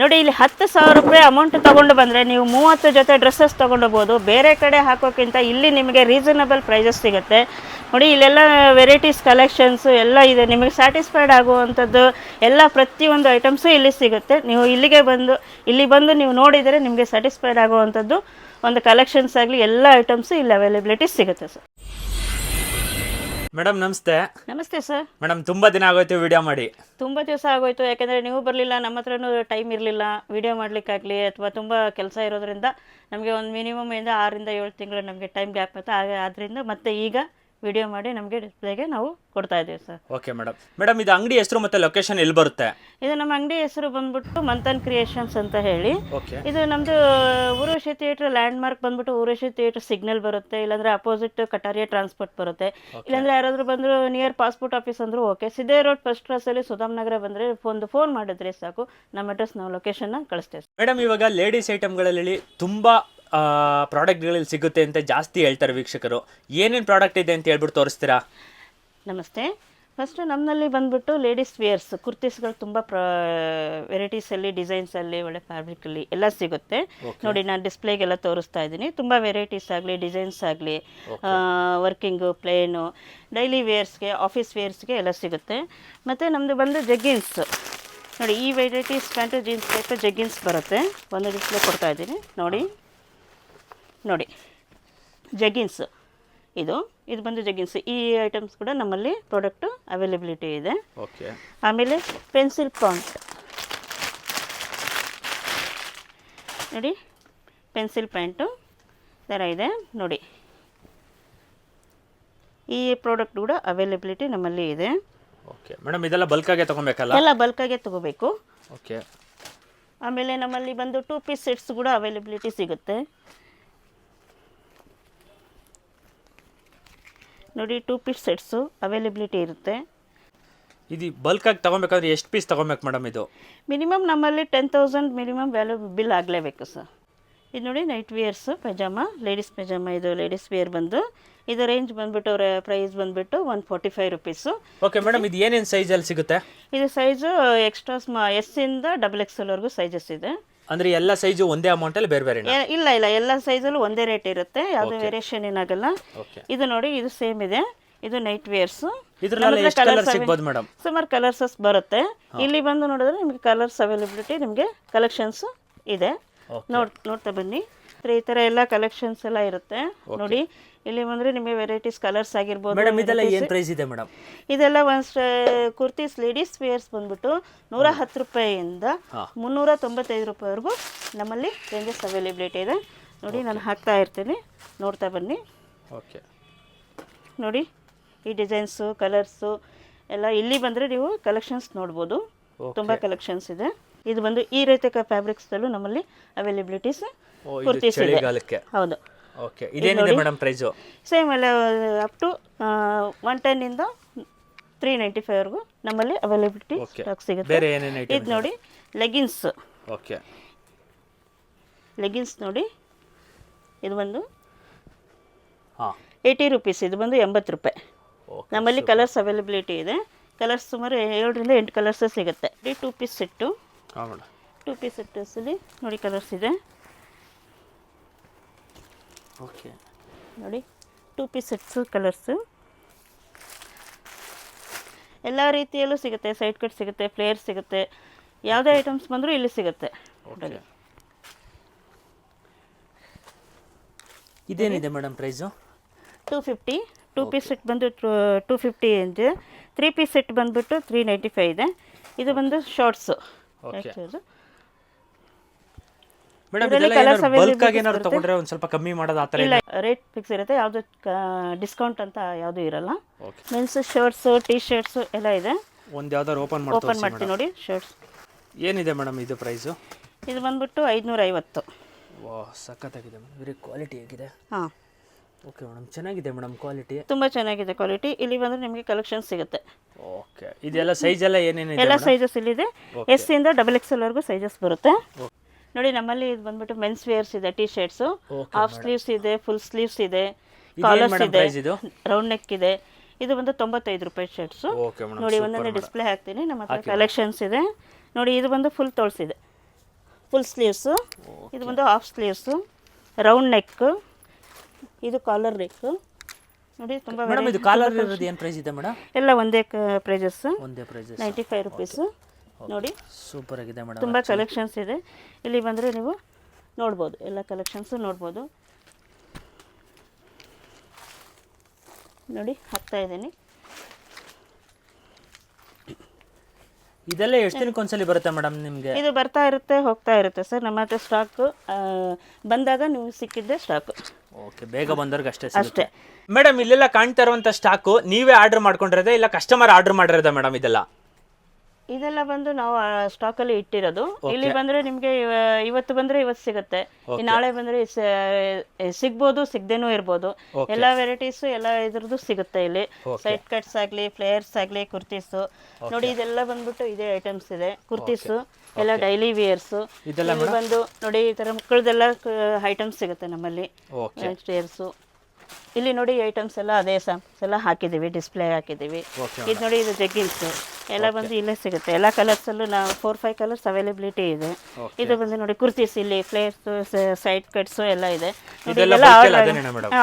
ನೋಡಿ ಇಲ್ಲಿ 10,000 ರೂಪಾಯಿ ಅಮೌಂಟ್ ತೊಗೊಂಡು ಬಂದರೆ ನೀವು 30 ಜೊತೆ ಡ್ರೆಸ್ಸಸ್ ತೊಗೊಂಡೋಗ್ಬೋದು. ಬೇರೆ ಕಡೆ ಹಾಕೋಕ್ಕಿಂತ ಇಲ್ಲಿ ನಿಮಗೆ ರೀಸನಬಲ್ ಪ್ರೈಸಸ್ ಸಿಗುತ್ತೆ. ನೋಡಿ ಇಲ್ಲೆಲ್ಲ ವೆರೈಟೀಸ್ ಕಲೆಕ್ಷನ್ಸು ಎಲ್ಲ ಇದೆ. ನಿಮಗೆ ಸ್ಯಾಟಿಸ್ಫೈಡ್ ಆಗುವಂಥದ್ದು ಎಲ್ಲ ಪ್ರತಿಯೊಂದು ಐಟಮ್ಸು ಇಲ್ಲಿ ಸಿಗುತ್ತೆ. ನೀವು ಇಲ್ಲಿ ಬಂದು ನೀವು ನೋಡಿದರೆ ನಿಮಗೆ ಸ್ಯಾಟಿಸ್ಫೈಡ್ ಆಗುವಂಥದ್ದು ಒಂದು ಕಲೆಕ್ಷನ್ಸ್ ಆಗಲಿ ಎಲ್ಲ ಐಟಮ್ಸು ಇಲ್ಲಿ ಅವೈಲಬಿಲಿಟಿ ಸಿಗುತ್ತೆ ಸರ್. ಮೇಡಮ್ ನಮಸ್ತೆ. ನಮಸ್ತೆ ಸರ್. ಮೇಡಮ್ ತುಂಬ ದಿನ ಆಗೋಯ್ತು ವಿಡಿಯೋ ಮಾಡಿ. ತುಂಬ ದಿವಸ ಆಗೋಯ್ತು, ಯಾಕೆಂದರೆ ನೀವು ಬರಲಿಲ್ಲ, ನಮ್ಮ ಹತ್ರನೂ ಟೈಮ್ ಇರಲಿಲ್ಲ ವಿಡಿಯೋ ಮಾಡಲಿಕ್ಕಾಗಲಿ ಅಥವಾ ತುಂಬ ಕೆಲಸ ಇರೋದ್ರಿಂದ ನಮಗೆ ಒಂದು ಮಿನಿಮಮ್ 6 ಇಂದ 7 ತಿಂಗಳು ನಮಗೆ ಟೈಮ್ ಗ್ಯಾಪ್ ಆಯಿತು. ಆದ್ದರಿಂದ ಮತ್ತೆ ಈಗ ವಿಡಿಯೋ ಮಾಡಿ ನಮಗೆ ಡಿಸ್ಪ್ಲೇಗೆ ನಾವು ಕೊಡ್ತಾ ಇದ್ದೀವಿ ಸರ್. ಓಕೆ ಮೇಡಮ್ ಇದು ಅಂಗಡಿ ಹೆಸರು ಮತ್ತು ಲೊಕೇಶನ್ ಎಲ್ಲಿ ಬರುತ್ತೆ? ಇದು ನಮ್ಮ ಅಂಗಡಿ ಹೆಸರು ಬಂದ್ಬಿಟ್ಟು ಮಂಥನ್ ಕ್ರಿಯೇಷನ್ಸ್ ಅಂತ ಹೇಳಿ. ಓಕೆ. ಇದು ನಮ್ಮದು ಊರ್ವಶಿ ಥಿಯೇಟ್ರ್ ಲ್ಯಾಂಡ್ ಮಾರ್ಕ್ ಬಂದ್ಬಿಟ್ಟು ಊರ್ವಶಿ ಥಿಯೇಟ್ರ್ ಸಿಗ್ನಲ್ ಬರುತ್ತೆ, ಇಲ್ಲಾಂದರೆ ಅಪೋಸಿಟ್ ಕಟಾರಿಯಾ ಟ್ರಾನ್ಸ್ಪೋರ್ಟ್ ಬರುತ್ತೆ. ಇಲ್ಲಾಂದರೆ ಯಾರಾದರೂ ಬಂದರೂ ನಿಯರ್ ಪಾಸ್ಪೋರ್ಟ್ ಆಫೀಸ್ ಅಂದರೂ ಓಕೆ. ಸಿದ್ದೇ ರೋಡ್ ಫಸ್ಟ್ ಕ್ರಾಸಲ್ಲಿ ಸುಧಾಮ್ ನಗರ ಬಂದರೆ ಒಂದು ಫೋನ್ ಮಾಡಿದ್ರೆ ಸಾಕು, ನಮ್ಮ ಅಡ್ರೆಸ್ ನಾವು ಲೊಕೇಶನ್ನ ಕಳಿಸ್ತೇವೆ. ಮೇಡಮ್ ಇವಾಗ ಲೇಡೀಸ್ ಐಟಮ್ಗಳಲ್ಲಿ ತುಂಬ ಪ್ರಾಡಕ್ಟ್ಗಳಲ್ಲಿ ಸಿಗುತ್ತೆ ಅಂತ ಜಾಸ್ತಿ ಹೇಳ್ತಾರೆ ವೀಕ್ಷಕರು. ಏನೇನು ಪ್ರಾಡಕ್ಟ್ ಇದೆ ಅಂತ ಹೇಳ್ಬಿಟ್ಟು ತೋರಿಸ್ತೀರಾ? ನಮಸ್ತೆ. ಫಸ್ಟು ನಮ್ಮಲ್ಲಿ ಬಂದ್ಬಿಟ್ಟು ಲೇಡೀಸ್ ವೇರ್ಸ್ ಕುರ್ತೀಸ್ಗಳು ತುಂಬ ವೆರೈಟೀಸಲ್ಲಿ, ಡಿಸೈನ್ಸಲ್ಲಿ, ಒಳ್ಳೆ ಫ್ಯಾಬ್ರಿಕಲ್ಲಿ ಎಲ್ಲ ಸಿಗುತ್ತೆ. ನೋಡಿ ನಾನು ಡಿಸ್ಪ್ಲೇಗೆಲ್ಲ ತೋರಿಸ್ತಾ ಇದ್ದೀನಿ. ತುಂಬ ವೆರೈಟೀಸ್ ಆಗಲಿ, ಡಿಸೈನ್ಸ್ ಆಗಲಿ, ವರ್ಕಿಂಗು, ಪ್ಲೇನು, ಡೈಲಿ ವೇರ್ಸ್ಗೆ, ಆಫೀಸ್ ವೇರ್ಸ್ಗೆ ಎಲ್ಲ ಸಿಗುತ್ತೆ. ಮತ್ತು ನಮ್ಮದು ಬಂದು ಜಗ್ಗಿನ್ಸ್. ನೋಡಿ ಈ ವೆರೈಟೀಸ್ ಪ್ಯಾಂಟು ಜೀನ್ಸ್ ಟೈಪ್ ಜಗ್ಗಿನ್ಸ್ ಬರುತ್ತೆ. ಒಂದು ಡಿಸ್ಪ್ಲೇ ಕೊಡ್ತಾ ಇದ್ದೀನಿ ನೋಡಿ ಜಗ್ಗಿನ್ಸ್ ಇದು ಬಂದು ಜಗ್ಗಿನ್ಸ್. ಈ ಐಟಮ್ಸ್ ಕೂಡ ನಮ್ಮಲ್ಲಿ ಪ್ರಾಡಕ್ಟು ಅವೈಲಬಿಲಿಟಿ ಇದೆ. ಓಕೆ. ಆಮೇಲೆ ಪೆನ್ಸಿಲ್ ಪಾಂಟ್ ನೋಡಿ, ಪೆನ್ಸಿಲ್ ಪ್ಯಾಂಟು ಥರ ಇದೆ ನೋಡಿ. ಈ ಪ್ರಾಡಕ್ಟ್ ಕೂಡ ಅವೈಲಬಿಲಿಟಿ ನಮ್ಮಲ್ಲಿ ಇದೆ. ಓಕೆ ಮೇಡಮ್, ಇದೆಲ್ಲ ಬಲ್ಕಾಗೆ ತೊಗೊಬೇಕಲ್ಲ? ಎಲ್ಲ ಬಲ್ಕಾಗೆ ತೊಗೋಬೇಕು. ಓಕೆ. ಆಮೇಲೆ ನಮ್ಮಲ್ಲಿ ಬಂದು 2 ಪೀಸ್ ಸೆಟ್ಸ್ ಕೂಡ ಅವೈಲಬಿಲಿಟಿ ಸಿಗುತ್ತೆ ನೋಡಿ. 2 ಪೀಸ್ ಸೆಟ್ಸು ಅವೈಲಬಿಲಿಟಿ ಇರುತ್ತೆ. ಇದು ಬಲ್ಕಾಗಿ ತೊಗೊಬೇಕಂದ್ರೆ ಎಷ್ಟು ಪೀಸ್ ತೊಗೊಬೇಕು ಮೇಡಮ್? ಇದು ಮಿನಿಮಮ್ ನಮ್ಮಲ್ಲಿ 10,000 ಮಿನಿಮಮ್ ವ್ಯಾಲ್ಯೂ ಬಿಲ್ ಆಗಲೇಬೇಕು ಸರ್. ಇದು ನೋಡಿ night wears, pyjama, ladies pyjama. ಇದು ಲೇಡೀಸ್ ವೇರ್ ಬಂದು ಇದು ರೇಂಜ್ ಬಂದುಬಿಟ್ಟು ಪ್ರೈಸ್ ಬಂದುಬಿಟ್ಟು 145 ರುಪೀಸು. ಓಕೆ ಮೇಡಮ್, ಇದು ಏನೇನು ಸೈಜಲ್ಲಿ ಸಿಗುತ್ತೆ? ಇದು ಸೈಜು ಎಕ್ಸ್ಟ್ರಾ ಎಸ್ ಇಂದ XXL ಸೈಜಸ್ ಇದೆ. ಅಂದರೆ ಎಲ್ಲ ಸೈಜು ಒಂದೇ ಅಮೌಂಟಲ್ಲಿ ಬೇರೆ ಬೇರೆ? ಇಲ್ಲ ಎಲ್ಲ ಸೈಜಲ್ಲೂ ಒಂದೇ ರೇಟ್ ಇರುತ್ತೆ, ಯಾವುದೇ ವೇರಿಯೇಷನ್ ಏನಾಗಲ್ಲ. ಇದು ನೋಡಿ ಇದು ಸೇಮ್ ಇದೆ. ಇದು ನೈಟ್ ವೇರ್ಸು. ಸುಮಾರು ಕಲರ್ಸಸ್ ಬರುತ್ತೆ. ಇಲ್ಲಿ ಬಂದು ನೋಡಿದ್ರೆ ನಿಮಗೆ ಕಲರ್ಸ್ ಅವೈಲಬಿಲಿಟಿ, ನಿಮಗೆ ಕಲೆಕ್ಷನ್ಸು ಇದೆ. ನೋಡ್ತಾ ಬನ್ನಿ. ಈ ಥರ ಎಲ್ಲ ಕಲೆಕ್ಷನ್ಸ್ ಎಲ್ಲ ಇರುತ್ತೆ ನೋಡಿ. ಇಲ್ಲಿ ಬಂದರೆ ನಿಮಗೆ ವೆರೈಟೀಸ್ ಕಲರ್ಸ್ ಆಗಿರ್ಬೋದು. ಮೇಡಮ್ ಇದೆಲ್ಲ ಏನು ಪ್ರೈಸ್ ಇದೆ ಮೇಡಮ್? ಇದೆಲ್ಲ ಒಂದು ಕುರ್ತೀಸ್ ಲೇಡೀಸ್ ವೇರ್ಸ್ ಬಂದ್ಬಿಟ್ಟು 110 ರೂಪಾಯಿಯಿಂದ 395 ರೂಪಾಯಿವರೆಗೂ ನಮ್ಮಲ್ಲಿ ರೇಂಜಸ್ ಅವೈಲಬಿಲಿಟಿ ಇದೆ ನೋಡಿ. ನಾನು ಹಾಕ್ತಾ ಇರ್ತೀನಿ, ನೋಡ್ತಾ ಬನ್ನಿ. ಓಕೆ. ನೋಡಿ ಈ ಡಿಸೈನ್ಸು, ಕಲರ್ಸು ಎಲ್ಲ ಇಲ್ಲಿ ಬಂದರೆ ನೀವು ಕಲೆಕ್ಷನ್ಸ್ ನೋಡ್ಬೋದು. ತುಂಬ ಕಲೆಕ್ಷನ್ಸ್ ಇದೆ. ಇದು ಬಂದು ಈ ರೀತಿ ಫ್ಯಾಬ್ರಿಕ್ಸ್ದಲ್ಲೂ ನಮ್ಮಲ್ಲಿ ಅವೈಲಬಿಲಿಟೀಸ್ ಕುರ್ತೀಸ್ ಇದೆ. ಹೌದು. ಓಕೆ. ಇದೇನಿದೆ ಮೇಡಮ್ ಪ್ರೈಸು? ಸೇಮ್ ಎಲ್ಲ ಅಪ್ ಟು 110 ಇಂದ 395 ವರೆಗೂ ನಮ್ಮಲ್ಲಿ ಅವೈಲಬಿಲಿಟಿ ಸ್ಟಾಕ್ ಸಿಗುತ್ತೆ. ಬೇರೆ ಏನೇನು ಐಟಮ್? ಇದು ನೋಡಿ ಲೆಗಿನ್ಸ್. ಓಕೆ. ಲೆಗಿನ್ಸ್ ನೋಡಿ, ಇದು ಬಂದು 80 ರುಪೀಸ್. ಇದು ಬಂದು 80 ರೂಪಾಯಿ. ನಮ್ಮಲ್ಲಿ ಕಲರ್ಸ್ ಅವೈಲಬಿಲಿಟಿ ಇದೆ. ಕಲರ್ಸ್ ಸುಮಾರು 7 ರಿಂದ 8 ಕಲರ್ಸ್ ಸಿಗುತ್ತೆ. 2 ಪೀಸ್ ಸೆಟ್ಟು. 2 ಪೀಸ್ ಸೆಟ್ಟಲ್ಲಿ ನೋಡಿ ಕಲರ್ಸ್ ಇದೆ. ಓಕೆ. ನೋಡಿ 2 ಪೀಸ್ ಸೆಟ್ಸು, ಕಲರ್ಸು ಎಲ್ಲ ರೀತಿಯಲ್ಲೂ ಸಿಗುತ್ತೆ. ಸೈಡ್ ಕಟ್ ಸಿಗುತ್ತೆ, ಫ್ಲೇಯರ್ ಸಿಗುತ್ತೆ, ಯಾವುದೇ ಐಟಮ್ಸ್ ಬಂದರೂ ಇಲ್ಲಿ ಸಿಗುತ್ತೆ. ಇದೇನಿದೆ ಮೇಡಮ್ ಪ್ರೈಸು? 250. 2 ಪೀಸ್ ಸೆಟ್ ಬಂದು 250 ಇದೆ. 3 ಪೀಸ್ ಸೆಟ್ ಬಂದುಬಿಟ್ಟು 395 ಇದೆ. ಇದು ಬಂದು ಶಾರ್ಟ್ಸು. ಒಂದು ಸ್ವಲ್ಪ ಕಮ್ಮಿ ಮಾಡೋದು ಆ ಥರ ಇಲ್ಲ, ರೇಟ್ ಫಿಕ್ಸ್ ಇರುತ್ತೆ. ಯಾವುದು ಡಿಸ್ಕೌಂಟ್ ಅಂತ ಯಾವುದು ಇರಲ್ಲ. ಮೆನ್ಸ್ ಶರ್ಟ್ಸು, ಟೀ ಶರ್ಟ್ಸು ಎಲ್ಲ ಇದೆ. ಒಂದು ಯಾವ್ದಾರು ಓಪನ್ ಮಾಡ್ತೀನಿ ನೋಡಿ. ಶರ್ಟ್ಸ್ ಏನಿದೆ ಮೇಡಮ್ ಇದು ಪ್ರೈಸು? ಇದು ಬಂದ್ಬಿಟ್ಟು 550. ವಾಹ್, ಸಖತ್ತಾಗಿದೆ ಮೇಡಮ್. ವೆರಿ ಕ್ವಾಲಿಟಿ ಆಗಿದೆ. ಹಾಂ. ಓಕೆ ಮೇಡಮ್, ಚೆನ್ನಾಗಿದೆ ಮೇಡಮ್ ಕ್ವಾಲಿಟಿ. ತುಂಬ ಚೆನ್ನಾಗಿದೆ ಕ್ವಾಲಿಟಿ. ಇಲ್ಲಿ ಬಂದರೆ ನಿಮಗೆ ಕಲೆಕ್ಷನ್ ಸಿಗುತ್ತೆ. ಓಕೆ. ಇದೆಲ್ಲ ಸೈಜ್ ಎಲ್ಲ ಏನೇನಿದೆ? ಎಲ್ಲ ಸೈಜಸ್ ಇಲ್ಲಿದೆ. ಎಸ್ ಇಂದ XXL ವರೆಗೂ ಸೈಜಸ್ ಬರುತ್ತೆ ನೋಡಿ. ನಮ್ಮಲ್ಲಿ ಇದು ಬಂದ್ಬಿಟ್ಟು ಮೆನ್ಸ್ ವೇರ್ಸ್ ಇದೆ. ಟೀ ಶರ್ಟ್ಸು, ಹಾಫ್ ಸ್ಲೀವ್ಸ್ ಇದೆ, ಫುಲ್ ಸ್ಲೀವ್ಸ್ ಇದೆ, ಕಾಲರ್ಸ್ ಇದೆ, ರೌಂಡ್ ನೆಕ್ ಇದೆ. ಇದು ಬಂದು 95 ರೂಪಾಯಿ ಶರ್ಟ್ಸು ನೋಡಿ. ಒಂದೊಂದೇ ಡಿಸ್ಪ್ಲೇ ಹಾಕ್ತೀನಿ. ನಮ್ಮ ಹತ್ರ ಕಲೆಕ್ಷನ್ಸ್ ಇದೆ ನೋಡಿ. ಇದು ಬಂದು ಫುಲ್ ತೋಳ್ಸಿದೆ. ಫುಲ್ ಸ್ಲೀವ್ಸು, ಇದು ಬಂದು ಹಾಫ್ ಸ್ಲೀವ್ಸು, ರೌಂಡ್ ನೆಕ್, ಇದು ಕಾಲರ್ ನೆಕ್. ನೋಡಿ ತುಂಬ ಮೇಡಮ್ ಇದು ಕಾಲರ್ ಇರೋದು ಏನು ಪ್ರೈಸ್ ಇದೆ ಮೇಡಮ್? ಎಲ್ಲ ಒಂದೇ ಪ್ರೈಸಸ್, ಒಂದೇ ಪ್ರೈಸಸ್, 95 ರುಪೀಸು. ನೋಡಿ ಸೂಪರ್ ಆಗಿದೆ ಮೇಡಮ್. ತುಂಬ ಕಲೆಕ್ಷನ್ಸ್ ಇದೆ. ಇಲ್ಲಿ ಬಂದರೆ ನೀವು ನೋಡ್ಬೋದು, ಎಲ್ಲ ಕಲೆಕ್ಷನ್ಸು ನೋಡ್ಬೋದು. ನೋಡಿ ಹಾಕ್ತಾ ಇದ್ದೀನಿ. ಇದೆಲ್ಲ ಎಷ್ಟು ದಿನಕ್ಕೆ ಒಂದ್ಸಲಿ ಬರುತ್ತೆ ಮೇಡಮ್ ನಿಮಗೆ? ಇದು ಬರ್ತಾ ಇರುತ್ತೆ ಹೋಗ್ತಾ ಇರುತ್ತೆ ಸರ್. ನಮ್ಮ ಹತ್ರ ಸ್ಟಾಕು ಬಂದಾಗ ನೀವು ಸಿಕ್ಕಿದ್ದೆ ಸ್ಟಾಕು. ಓಕೆ, ಬೇಗ ಬಂದವ್ರಿಗೆ ಅಷ್ಟೇ ಮೇಡಮ್. ಇಲ್ಲೆಲ್ಲ ಕಾಣ್ತಾ ಇರುವಂಥ ಸ್ಟಾಕು ನೀವೇ ಆರ್ಡರ್ ಮಾಡ್ಕೊಂಡಿರೋದ ಇಲ್ಲ ಕಸ್ಟಮರ್ ಆರ್ಡರ್ ಮಾಡಿರೋದ ಮೇಡಮ್? ಇದೆಲ್ಲ ಬಂದು ನಾವು ಸ್ಟಾಕಲ್ಲಿ ಇಟ್ಟಿರೋದು. ಇಲ್ಲಿ ಬಂದರೆ ನಿಮಗೆ ಇವತ್ತು ಬಂದರೆ ಇವತ್ತು ಸಿಗುತ್ತೆ, ನಾಳೆ ಬಂದರೆ ಸಿಗ್ಬೋದು, ಸಿಗದೇನೂ ಇರ್ಬೋದು. ಎಲ್ಲ ವೆರೈಟೀಸು ಎಲ್ಲ ಇದ್ರದ್ದು ಸಿಗುತ್ತೆ ಇಲ್ಲಿ. ಸೈಡ್ ಕಟ್ಸ್ ಆಗಲಿ, ಫ್ಲೇಯರ್ಸ್ ಆಗಲಿ, ಕುರ್ತೀಸು. ನೋಡಿ ಇದೆಲ್ಲ ಬಂದ್ಬಿಟ್ಟು ಇದೇ ಐಟಮ್ಸ್ ಇದೆ. ಕುರ್ತೀಸು ಎಲ್ಲ ಡೈಲಿ ವೇರ್ಸು. ಇಲ್ಲಿ ಬಂದು ನೋಡಿ ಈ ಥರ ಮಕ್ಕಳದೆಲ್ಲ ಐಟಮ್ಸ್ ಸಿಗುತ್ತೆ ನಮ್ಮಲ್ಲಿ. ಸ್ಟೇರ್ಸು ಇಲ್ಲಿ ನೋಡಿ ಐಟಮ್ಸ್ ಎಲ್ಲ ಅದೇ ಸ್ಯಾಂಪ್ಸ್ ಎಲ್ಲ ಹಾಕಿದ್ದೀವಿ, ಡಿಸ್ಪ್ಲೇ ಹಾಕಿದ್ದೀವಿ. ಇದು ನೋಡಿ ಇದು ಜಗ್ಗಿನ್ಸು ಎಲ್ಲ ಬಂದು ಇಲ್ಲೇ ಸಿಗುತ್ತೆ. ಎಲ್ಲ ಕಲರ್ಸಲ್ಲೂ ನಾವು 4-5 ಕಲರ್ಸ್ ಅವೈಲಬಿಲಿಟಿ ಇದೆ. ಇದು ಬಂದು ನೋಡಿ ಕುರ್ತೀಸ್, ಇಲ್ಲಿ ಫ್ಲೇರ್ಸು, ಸೈಡ್ ಕಟ್ಸು ಎಲ್ಲ ಇದೆ.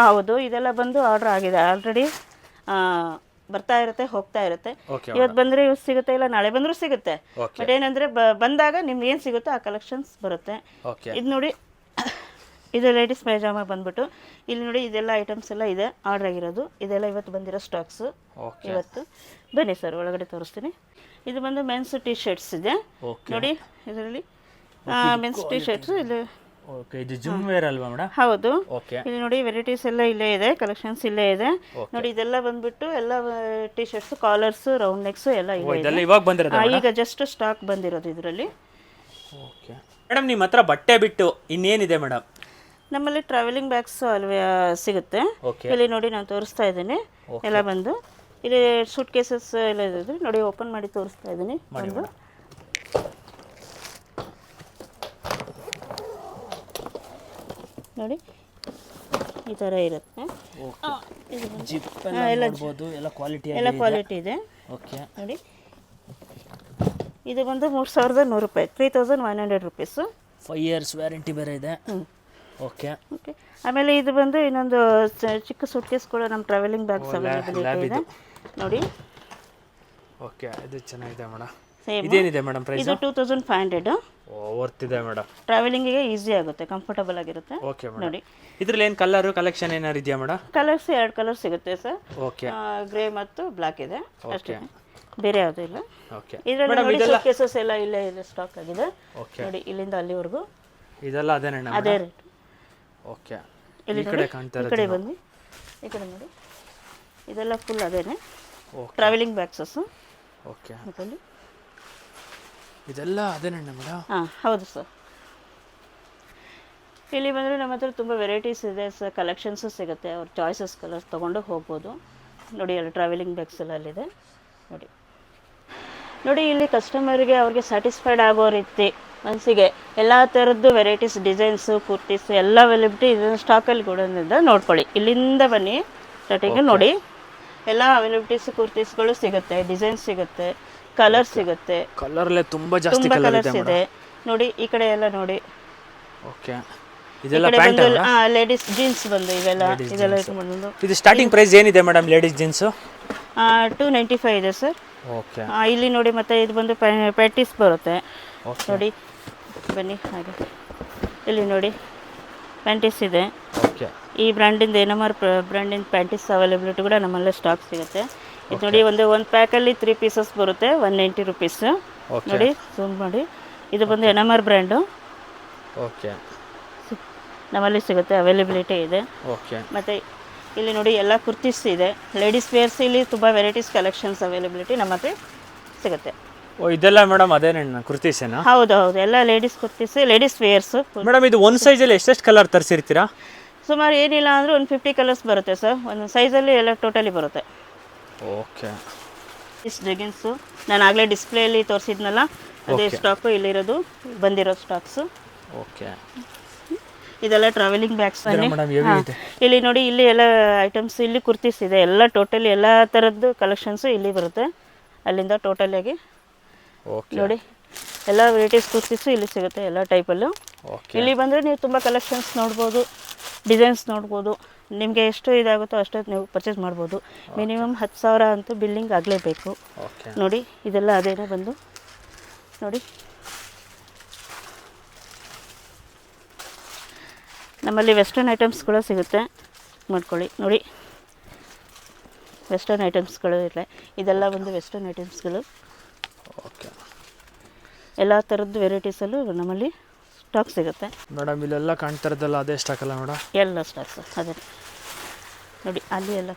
ಹೌದು, ಇದೆಲ್ಲ ಬಂದು ಆರ್ಡರ್ ಆಗಿದೆ ಆಲ್ರೆಡಿ. ಬರ್ತಾ ಇರುತ್ತೆ ಹೋಗ್ತಾ ಇರುತ್ತೆ. ಇವತ್ತು ಬಂದರೆ ಇವತ್ತು ಸಿಗುತ್ತೆ, ಇಲ್ಲ ನಾಳೆ ಬಂದರೂ ಸಿಗುತ್ತೆ. ಬಟ್ ಏನಂದರೆ ಬಂದಾಗ ನಿಮ್ಗೆ ಏನು ಸಿಗುತ್ತೋ ಆ ಕಲೆಕ್ಷನ್ಸ್ ಬರುತ್ತೆ. ಇದು ನೋಡಿ ಇದು ಲೇಡೀಸ್ ಪೈಜಾಮ ಬಂದ್ಬಿಟ್ಟು ಇಲ್ಲಿ ನೋಡಿ ಇದೆಲ್ಲ ಐಟಮ್ಸ್ ಎಲ್ಲ ಇದೆ ಆರ್ಡರ್ ಆಗಿರೋದು. ಇದೆಲ್ಲ ಇವತ್ತು ಬಂದಿರೋ ಸ್ಟಾಕ್ಸು ಇವತ್ತು. ಬನ್ನಿ ಸರ್ ಒಳಗಡೆ ತೋರಿಸ್ತೀನಿ. ಇದು ಬಂದು ಮೆನ್ಸ್ ಟಿ ಶರ್ಟ್ಸ್ ಇದೆ ನೋಡಿ. ಇದರಲ್ಲಿ ಮೆನ್ಸ್ ಟಿ ಶರ್ಟ್ಸ್ ಇಲ್ಲಿ. ಇದು ಜಿಮ್ ವೇರ್ ಅಲ್ವಾ ಮೇಡಮ್? ಹೌದು. ಇಲ್ಲಿ ನೋಡಿ ವೆರೈಟೀಸ್ ಎಲ್ಲ ಇಲ್ಲೇ ಇದೆ, ಕಲೆಕ್ಷನ್ಸ್ ಇಲ್ಲೇ ಇದೆ ನೋಡಿ. ಇದೆಲ್ಲ ಬಂದ್ಬಿಟ್ಟು ಎಲ್ಲ T shirts, collars, round next ಎಲ್ಲ ಇದೆ. ಈಗ ಜಸ್ಟ್ ಸ್ಟಾಕ್ ಬಂದಿರೋದು ಇದರಲ್ಲಿ. ಮೇಡಮ್ ನಿಮ್ಮ ಹತ್ರ ಬಟ್ಟೆ ಬಿಟ್ಟು ಇನ್ನೇನಿದೆ ಮೇಡಮ್? ನಮ್ಮಲ್ಲಿ ಟ್ರಾವೆಲಿಂಗ್ ಬ್ಯಾಗ್ಸ್ ಅಲ್ವೇ ಸಿಗುತ್ತೆ. ಇಲ್ಲಿ ನೋಡಿ ನಾನು ತೋರಿಸ್ತಾ ಇದ್ದೀನಿ. ಎಲ್ಲ ಬಂದು ಇಲ್ಲಿ ಸೂಟ್ ಕೇಸಸ್ ಎಲ್ಲ ಇದೆ ನೋಡಿ. ಓಪನ್ ಮಾಡಿ ತೋರಿಸ್ತಾ ಇದ್ದೀನಿ. ಒಂದು ನೋಡಿ ಈ ಥರ ಇರುತ್ತೆ. ಎಲ್ಲ ಕ್ವಾಲಿಟಿ ಇದೆ ನೋಡಿ. ಇದು ಬಂದು 3100 ರೂಪಾಯಿ, 3100 ರುಪೀಸು. 5 years ವ್ಯಾರಂಟಿ ಬೇರೆ ಇದೆ. ಓಕೆ. ಆಮೇಲೆ ಇದು ಬಂದು ಇನ್ನೊಂದು ಚಿಕ್ಕ ಸೂಟ್ ಕೇಸ್ ಕೂಡ ನಮ್ಮ ಟ್ರಾವೆಲಿಂಗ್ ಬ್ಯಾಗ್ಸ್ ಅವೈಲಬಿಲಿಟಿ ಇದೆ ನೋಡಿ. ಓಕೆ, ಇದು ಚೆನ್ನಾಗಿದೆ ಮೇಡಮ್. ಇದೇನಿದೆ madam price? ಇದು 2500. ವರ್ತ್ ಇದೆ ಮೇಡಮ್. ಟ್ರಾವೆಲಿಂಗಿಗೆ ಈಸಿ ಆಗುತ್ತೆ, ಕಂಫರ್ಟಬಲ್ ಆಗಿರುತ್ತೆ. ಓಕೆ ನೋಡಿ. ಇದರಲ್ಲಿ ಏನು ಕಲರ್ ಕಲೆಕ್ಷನ್ ಏನಾರು ಇದೆಯಾ ಮೇಡಮ್? ಕಲರ್ಸ್ 2 ಕಲರ್ ಸಿಗುತ್ತೆ ಸರ್. ಓಕೆ. ಗ್ರೇ ಮತ್ತು ಬ್ಲ್ಯಾಕ್ ಇದೆ ಅಷ್ಟೇ, ಬೇರೆ ಯಾವುದೂ ಇಲ್ಲ. ಓಕೆ. ಇದರಲ್ಲಿ ನೋಡಿ ಸೂಟ್ ಕೇಸಸ್ ಎಲ್ಲ ಇಲ್ಲೇ ಇದೆ ಸ್ಟಾಕ್ ಆಗಿದೆ ನೋಡಿ. ಇಲ್ಲಿಂದ ಅಲ್ಲಿವರೆಗೂ ಇದೆಲ್ಲ ಅದೇನಣ್ಣ? ಅದೇ ರೇಟ್. ಓಕೆ. ಈ ಕಡೆ ಕಾಣ್ತಾ ಇರೋದು, ಈ ಕಡೆ ಬನ್ನಿ, ಈ ಕಡೆ ನೋಡಿ. ಇದೆಲ್ಲ ಫುಲ್ ಅದೇನೆ ಟ್ರಾವೆಲಿಂಗ್ ಬ್ಯಾಗ್ಸಸ್. ಓಕೆ. ಇದೆಲ್ಲ ಅದೇನಣ್ಣ ಮೇಡಮ್? ಹಾಂ ಹೌದು ಸರ್. ಇಲ್ಲಿ ಬಂದರೆ ನಮ್ಮ ಹತ್ರ ತುಂಬ ವೆರೈಟೀಸ್ ಇದೆ ಸರ್, ಕಲೆಕ್ಷನ್ಸು ಸಿಗುತ್ತೆ. ಅವ್ರ ಚಾಯ್ಸಸ್ ಕಲರ್ಸ್ ತೊಗೊಂಡು ಹೋಗ್ಬೋದು ನೋಡಿ. ಎಲ್ಲ ಟ್ರಾವೆಲಿಂಗ್ ಬ್ಯಾಗ್ಸ್ ಎಲ್ಲ ಅಲ್ಲಿದೆ ನೋಡಿ. ನೋಡಿ ಇಲ್ಲಿ ಕಸ್ಟಮರಿಗೆ ಅವ್ರಿಗೆ ಸ್ಯಾಟಿಸ್ಫೈಡ್ ಆಗೋ ರೀತಿ ಮನಸ್ಸಿಗೆ ಎಲ್ಲ ಥರದ್ದು ವೆರೈಟೀಸ್, ಡಿಸೈನ್ಸು, ಕುರ್ತೀಸು ಎಲ್ಲ ಅವೈಲಬಿಲಿಟಿ ಇದನ್ನು ಸ್ಟಾಕಲ್ಲಿ ಕೂಡ ನೋಡ್ಕೊಳ್ಳಿ. ಇಲ್ಲಿಂದ ಬನ್ನಿ ಸ್ಟಾರ್ಟಿಂಗ್ ನೋಡಿ. ಎಲ್ಲ ಅವೈಲಬಿಲಿಟೀಸ್ ಕುರ್ತೀಸ್ಗಳು ಸಿಗುತ್ತೆ, ಡಿಸೈನ್ಸ್ ಸಿಗುತ್ತೆ, ಕಲರ್ ಸಿಗುತ್ತೆ. ಕಲರ್ಲೆ ತುಂಬ ಜಾಸ್ತಿ ಕಲರ್ಸ್ ಇದೆ ನೋಡಿ. ಈ ಕಡೆ ಎಲ್ಲ ನೋಡಿ. ಓಕೆ. ಲೇಡೀಸ್ ಜೀನ್ಸ್ ಬಂದು ಇದೆಲ್ಲ ಬಂದು. ಇದು ಸ್ಟಾರ್ಟಿಂಗ್ ಪ್ರೈಸ್ ಏನಿದೆ ಮೇಡಮ್ ಲೇಡೀಸ್ ಜೀನ್ಸು? 295 ಇದೆ ಸರ್. ಓಕೆ. ಇಲ್ಲಿ ನೋಡಿ. ಮತ್ತೆ ಇದು ಬಂದು ಪ್ಯಾಟೀಸ್ ಬರುತ್ತೆ ನೋಡಿ. ಬನ್ನಿ ಹಾಗೆ ಇಲ್ಲಿ ನೋಡಿ ಪ್ಯಾಂಟೀಸ್ ಇದೆ. ಓಕೆ. ಈ ಬ್ರ್ಯಾಂಡಿಂದ NMR ಬ್ರ್ಯಾಂಡಿಂದ ಪ್ಯಾಂಟೀಸ್ ಅವೈಲಬಿಲಿಟಿ ಕೂಡ ನಮ್ಮಲ್ಲೇ ಸ್ಟಾಕ್ ಸಿಗುತ್ತೆ. ಇದು ನೋಡಿ ಒಂದು ಪ್ಯಾಕಲ್ಲಿ 3 ಪೀಸಸ್ ಬರುತ್ತೆ, 190 ರುಪೀಸ್ ನೋಡಿ. ಝೂಮ್ ಮಾಡಿ. ಇದು ಬಂದು NMR ಬ್ರ್ಯಾಂಡು. ಓಕೆ. ನಮ್ಮಲ್ಲಿ ಸಿಗುತ್ತೆ, ಅವೈಲಬಿಲಿಟಿ ಇದೆ. ಓಕೆ. ಮತ್ತು ಇಲ್ಲಿ ನೋಡಿ ಎಲ್ಲ ಕುರ್ತೀಸ್ ಇದೆ, ಲೇಡೀಸ್ ವೇರ್ಸ್. ಇಲ್ಲಿ ತುಂಬ ವೆರೈಟೀಸ್ ಕಲೆಕ್ಷನ್ಸ್ ಅವೈಲಬಿಲಿಟಿ ನಮ್ಮ ಹತ್ರ ಸಿಗುತ್ತೆ. ಓ, ಇದೆಲ್ಲ ಮೇಡಮ್ ಅದೇನೇನು ಕುರ್ತೀಸೇನಾ? ಹೌದು ಹೌದು, ಎಲ್ಲ ladies kurtis, ladies wears. Madam ಇದು ಒಂದು ಸೈಜಲ್ಲಿ ಎಷ್ಟೆಷ್ಟು ಕಲರ್ ತರಿಸಿರ್ತೀರಾ? ಸುಮಾರು ಏನಿಲ್ಲ ಅಂದರೆ ಒಂದು 50 ಕಲರ್ಸ್ ಬರುತ್ತೆ ಸರ್. ಒಂದು ಸೈಜಲ್ಲಿ ಎಲ್ಲ ಟೋಟಲಿ ಬರುತ್ತೆ. ಓಕೆ. ಇಷ್ಟು ಜಗಿನ್ಸು ನಾನು ಆಗಲೇ ಡಿಸ್ಪ್ಲೇಯಲ್ಲಿ ತೋರಿಸಿದ್ನಲ್ಲ, ಅದೇ ಸ್ಟಾಕು ಇಲ್ಲಿರೋದು, ಬಂದಿರೋ ಸ್ಟಾಕ್ಸು. ಓಕೆ. ಇದೆಲ್ಲ ಟ್ರಾವೆಲಿಂಗ್ ಬ್ಯಾಗ್ಸ್. ಇಲ್ಲಿ ನೋಡಿ, ಇಲ್ಲಿ ಎಲ್ಲ ಐಟಮ್ಸ್, ಇಲ್ಲಿ ಕುರ್ತೀಸ್ ಇದೆ, ಎಲ್ಲ ಟೋಟಲಿ ಎಲ್ಲ ಥರದ್ದು ಕಲೆಕ್ಷನ್ಸು ಇಲ್ಲಿ ಬರುತ್ತೆ. ಅಲ್ಲಿಂದ ಟೋಟಲಿಯಾಗಿ ನೋಡಿ ಎಲ್ಲ ವೆರೈಟೀಸ್ ಕುರ್ತೀಸು ಇಲ್ಲಿ ಸಿಗುತ್ತೆ ಎಲ್ಲ ಟೈಪಲ್ಲೂ. ಓಕೆ. ಇಲ್ಲಿ ಬಂದರೆ ನೀವು ತುಂಬ ಕಲೆಕ್ಷನ್ಸ್ ನೋಡ್ಬೋದು, ಡಿಸೈನ್ಸ್ ನೋಡ್ಬೋದು. ನಿಮಗೆ ಎಷ್ಟು ಇದಾಗುತ್ತೋ ಅಷ್ಟೊತ್ತು ನೀವು ಪರ್ಚೇಸ್ ಮಾಡ್ಬೋದು. ಮಿನಿಮಮ್ 10,000 ಅಂತೂ ಬಿಲ್ಲಿಂಗ್ ಆಗಲೇಬೇಕು. ಓಕೆ. ನೋಡಿ ಇದೆಲ್ಲ ಅದೇನೇ ಬಂದು ನೋಡಿ, ನಮ್ಮಲ್ಲಿ ವೆಸ್ಟರ್ನ್ ಐಟಮ್ಸ್ಗಳು ಸಿಗುತ್ತೆ, ಮಾಡ್ಕೊಳ್ಳಿ. ನೋಡಿ ವೆಸ್ಟರ್ನ್ ಐಟಮ್ಸ್ಗಳು ಇಲ್ಲ, ಇದೆಲ್ಲ ಬಂದು ವೆಸ್ಟರ್ನ್ ಐಟಮ್ಸ್ಗಳು. ಓಕೆ ಎಲ್ಲ ಥರದ್ದು ವೆರೈಟೀಸಲ್ಲೂ ನಮ್ಮಲ್ಲಿ ಸ್ಟಾಕ್ ಸಿಗುತ್ತೆ. ಮೇಡಮ್ ಇಲ್ಲೆಲ್ಲ ಕಾಣ್ತಾ ಇರೋದಲ್ಲ ಅದೇ ಸ್ಟಾಕ್ ಅಲ್ಲ ಮೇಡಮ್? ಎಲ್ಲ ಸ್ಟಾಕ್ಸ್ ಅದೇ ನೋಡಿ, ಅಲ್ಲಿ ಎಲ್ಲ.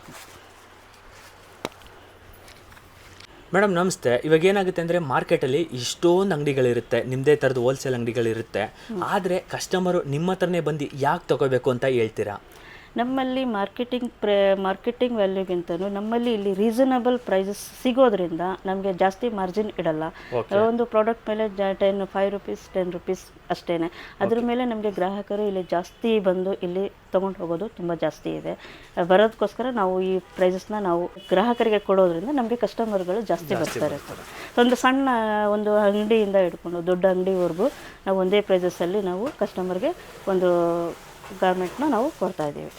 ಮೇಡಮ್ ನಮಸ್ತೆ. ಇವಾಗ ಏನಾಗುತ್ತೆ ಅಂದರೆ ಮಾರ್ಕೆಟಲ್ಲಿ ಇಷ್ಟೊಂದು ಅಂಗಡಿಗಳಿರುತ್ತೆ, ನಿಮ್ಮದೇ ಥರದ್ದು ಹೋಲ್ಸೇಲ್ ಅಂಗಡಿಗಳಿರುತ್ತೆ. ಆದರೆ ಕಸ್ಟಮರು ನಿಮ್ಮ ಹತ್ರನೇ ಬಂದು ಯಾಕೆ ತೊಗೋಬೇಕು ಅಂತ ಹೇಳ್ತೀರಾ? ನಮ್ಮಲ್ಲಿ ಮಾರ್ಕೆಟಿಂಗ್ ವ್ಯಾಲ್ಯೂಗಿಂತನೂ ನಮ್ಮಲ್ಲಿ ಇಲ್ಲಿ ರೀಸನಬಲ್ ಪ್ರೈಸಸ್ ಸಿಗೋದ್ರಿಂದ ನಮಗೆ ಜಾಸ್ತಿ ಮಾರ್ಜಿನ್ ಇಡಲ್ಲ. ಒಂದು ಪ್ರಾಡಕ್ಟ್ ಮೇಲೆ 5 ರುಪೀಸ್ 10 ರುಪೀಸ್ ಅಷ್ಟೇ. ಅದ್ರ ಮೇಲೆ ನಮಗೆ ಗ್ರಾಹಕರು ಇಲ್ಲಿ ಜಾಸ್ತಿ ಬಂದು ಇಲ್ಲಿ ತೊಗೊಂಡು ಹೋಗೋದು ತುಂಬ ಜಾಸ್ತಿ ಇದೆ. ಬರೋದಕ್ಕೋಸ್ಕರ ನಾವು ಈ ಪ್ರೈಸಸ್ನ ನಾವು ಗ್ರಾಹಕರಿಗೆ ಕೊಡೋದ್ರಿಂದ ನಮಗೆ ಕಸ್ಟಮರ್ಗಳು ಜಾಸ್ತಿ ಬರ್ತಾರೆ. ಒಂದು ಸಣ್ಣ ಒಂದು ಅಂಗಡಿಯಿಂದ ಹಿಡ್ಕೊಂಡು ದೊಡ್ಡ ಅಂಗಡಿವರೆಗೂ ನಾವು ಒಂದೇ ಪ್ರೈಸಸ್ಸಲ್ಲಿ ನಾವು ಕಸ್ಟಮರ್ಗೆ ಒಂದು ಗಾರ್ಮೆಂಟ್ನ ನಾವು ಕೊಡ್ತಾ ಇದ್ದೀವಿ.